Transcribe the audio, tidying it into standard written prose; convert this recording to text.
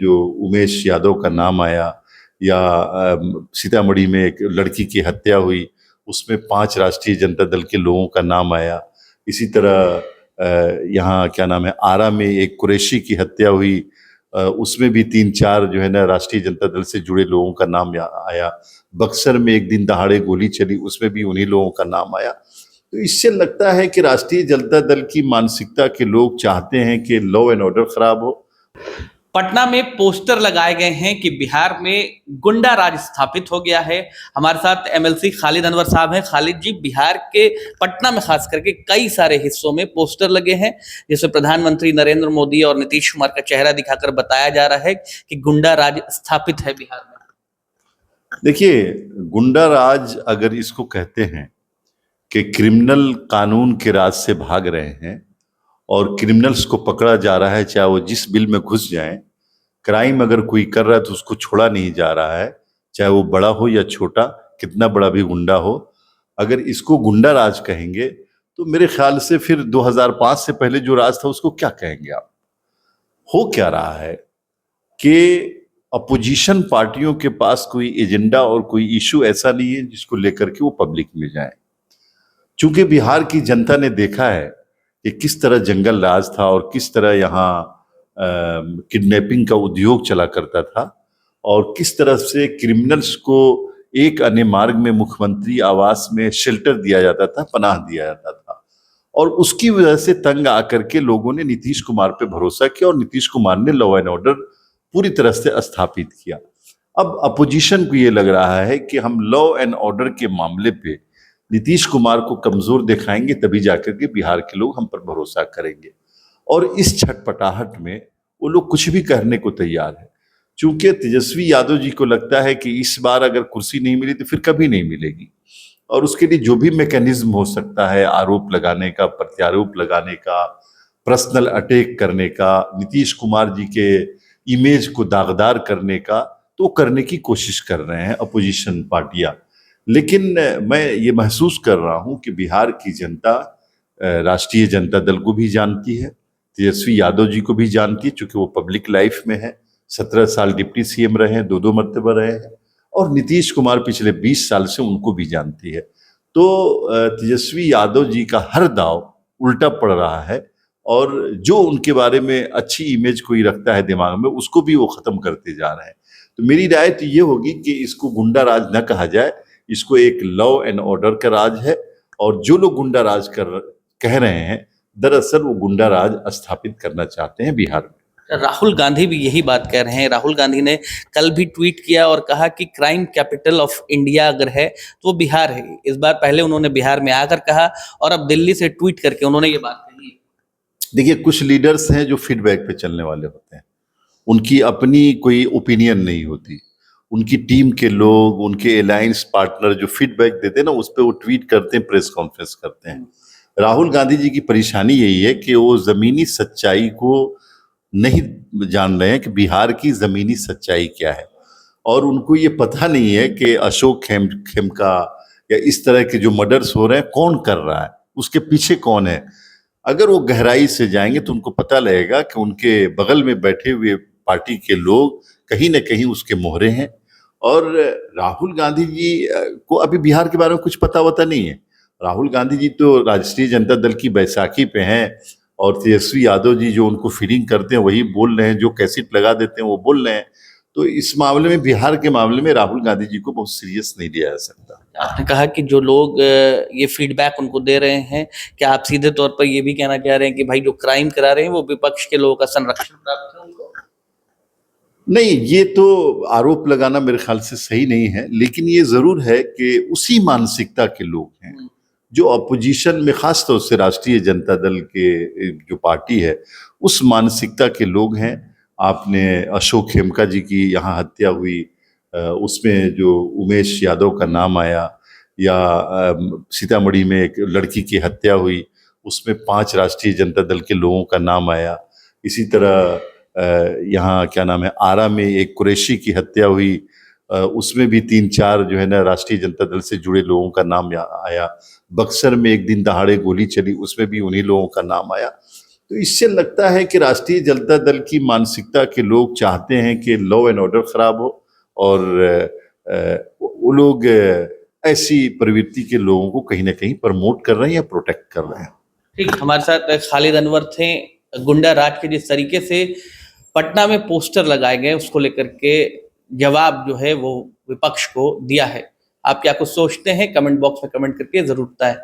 जो उमेश यादव का नाम आया, या सीतामढ़ी में एक लड़की की हत्या हुई, उसमें 5 राष्ट्रीय जनता दल के लोगों का नाम आया। इसी तरह यहाँ क्या नाम है, आरा में एक कुरैशी की हत्या हुई, उसमें भी 3-4 जो है ना राष्ट्रीय जनता दल से जुड़े लोगों का नाम आया। बक्सर में एक दिन दहाड़े गोली चली, उसमें भी उन्हीं लोगों का नाम आया। तो इससे लगता है कि राष्ट्रीय जनता दल की मानसिकता के लोग चाहते हैं कि लॉ एंड ऑर्डर खराब हो। पटना में पोस्टर लगाए गए हैं कि बिहार में गुंडा राज स्थापित हो गया है। हमारे साथ एमएलसी खालिद अनवर साहब हैं। खालिद जी, बिहार के पटना में खास करके कई सारे हिस्सों में पोस्टर लगे हैं जिसमें प्रधानमंत्री नरेंद्र मोदी और नीतीश कुमार का चेहरा दिखाकर बताया जा रहा है कि गुंडा राज स्थापित है बिहार में। देखिए, गुंडा राज अगर इसको कहते हैं कि क्रिमिनल कानून के राज से भाग रहे हैं और क्रिमिनल्स को पकड़ा जा रहा है, चाहे वो जिस बिल में घुस जाएं, क्राइम अगर कोई कर रहा है तो उसको छोड़ा नहीं जा रहा है, चाहे वो बड़ा हो या छोटा, कितना बड़ा भी गुंडा हो। अगर इसको गुंडा राज कहेंगे तो मेरे ख्याल से फिर 2005 से पहले जो राज था उसको क्या कहेंगे आप? हो क्या रहा है कि अपोजिशन पार्टियों के पास कोई एजेंडा और कोई इशू ऐसा नहीं है जिसको लेकर के वो पब्लिक में जाए। चूंकि बिहार की जनता ने देखा है कि किस तरह जंगल राज था और किस तरह यहाँ किडनैपिंग का उद्योग चला करता था, और किस तरह से क्रिमिनल्स को एक अन्य मार्ग में मुख्यमंत्री आवास में शेल्टर दिया जाता था, पनाह दिया जाता था, और उसकी वजह से तंग आकर के लोगों ने नीतीश कुमार पे भरोसा किया और नीतीश कुमार ने लॉ एंड ऑर्डर पूरी तरह से स्थापित किया। अब अपोजिशन को ये लग रहा है कि हम लॉ एंड ऑर्डर के मामले पे नीतीश कुमार को कमजोर दिखाएंगे, तभी जाकर के बिहार के लोग हम पर भरोसा करेंगे। और इस छटपटाहट में वो लोग कुछ भी करने को तैयार है। चूंकि तेजस्वी यादव जी को लगता है कि इस बार अगर कुर्सी नहीं मिली तो फिर कभी नहीं मिलेगी, और उसके लिए जो भी मैकेनिज्म हो सकता है, आरोप लगाने का, प्रत्यारोप लगाने का, पर्सनल अटैक करने का, नीतीश कुमार जी के इमेज को दागदार करने का, तो करने की कोशिश कर रहे हैं अपोजिशन पार्टियां। लेकिन मैं ये महसूस कर रहा हूं कि बिहार की जनता राष्ट्रीय जनता दल को भी जानती है, तेजस्वी यादव जी को भी जानती है, चूंकि वो पब्लिक लाइफ में है, 17 साल डिप्टी सीएम रहे हैं, 2 मर्तबा रहे हैं, और नीतीश कुमार पिछले 20 साल से उनको भी जानती है। तो तेजस्वी यादव जी का हर दाव उल्टा पड़ रहा है, और जो उनके बारे में अच्छी इमेज कोई रखता है दिमाग में, उसको भी वो खत्म करते जा रहे हैं। तो मेरी राय तो ये होगी कि इसको गुंडा राज न कहा जाए, इसको एक लॉ एंड ऑर्डर का राज है, और जो लोग गुंडा राज कह रहे हैं, दरअसल वो गुंडा राज स्थापित करना चाहते हैं बिहार में। राहुल गांधी भी यही बात कह रहे हैं। राहुल गांधी ने कल भी ट्वीट किया और कहा कि क्राइम कैपिटल ऑफ इंडिया अगर है तो वो बिहार है। इस बार पहले उन्होंने बिहार में आकर कहा और अब दिल्ली से ट्वीट करके उन्होंने ये बात कही है। देखिए, कुछ लीडर्स हैं जो फीडबैक पे चलने वाले होते हैं, उनकी अपनी कोई ओपिनियन नहीं होती। उनकी टीम के लोग, उनके अलायंस पार्टनर जो फीडबैक देते हैं ना, उस पर वो ट्वीट करते हैं, प्रेस कॉन्फ्रेंस करते हैं। राहुल गांधी जी की परेशानी यही है कि वो जमीनी सच्चाई को नहीं जान रहे हैं कि बिहार की जमीनी सच्चाई क्या है, और उनको ये पता नहीं है कि अशोक खेमका या इस तरह के जो मर्डर्स हो रहे हैं कौन कर रहा है, उसके पीछे कौन है। अगर वो गहराई से जाएंगे तो उनको पता लगेगा कि उनके बगल में बैठे हुए पार्टी के लोग कहीं न कहीं उसके मोहरे हैं। और राहुल गांधी जी को अभी बिहार के बारे में कुछ पता वता नहीं है। राहुल गांधी जी तो राष्ट्रीय जनता दल की बैसाखी पे हैं, और तेजस्वी यादव जी जो उनको फीडिंग करते हैं वही बोल रहे हैं, जो कैसेट लगा देते हैं वो बोल रहे हैं। तो इस मामले में, बिहार के मामले में, राहुल गांधी जी को बहुत सीरियस नहीं लिया जा सकता। आपने कहा कि जो लोग ये फीडबैक उनको दे रहे हैं, क्या आप सीधे तौर पर ये भी कहना चाह रहे हैं कि भाई जो क्राइम करा रहे हैं वो विपक्ष के लोगों का संरक्षण प्राप्त है उनको? नहीं, ये तो आरोप लगाना मेरे ख्याल से सही नहीं है, लेकिन ये जरूर है कि उसी मानसिकता के लोग हैं जो अपोजिशन में, खास तौर से राष्ट्रीय जनता दल के जो पार्टी है, उस मानसिकता के लोग हैं। आपने अशोक खेमका जी की यहाँ हत्या हुई, उसमें जो उमेश यादव का नाम आया, या सीतामढ़ी में एक लड़की की हत्या हुई, उसमें 5 राष्ट्रीय जनता दल के लोगों का नाम आया। इसी तरह यहाँ क्या नाम है, आरा में एक कुरैशी की हत्या हुई, उसमें भी 3-4 जो है ना राष्ट्रीय जनता दल से जुड़े लोगों का नाम आया। बक्सर में एक दिन दहाड़े गोली चली, उसमें भी उन्हीं लोगों का नाम आया। तो इससे लगता है कि राष्ट्रीय जनता दल की मानसिकता के लोग चाहते हैं कि लॉ एंड ऑर्डर खराब हो और वो लोग ऐसी प्रवृत्ति के लोगों को कहीं ना कहीं प्रमोट कर रहे हैं या प्रोटेक्ट कर रहे हैं। ठीक, हमारे साथ खालिद अनवर थे। गुंडा राज के जिस तरीके से पटना में पोस्टर लगाए गए उसको लेकर के जवाब जो है वो विपक्ष को दिया है। आप क्या कुछ सोचते हैं? कमेंट बॉक्स में कमेंट करके जरूर बताएं।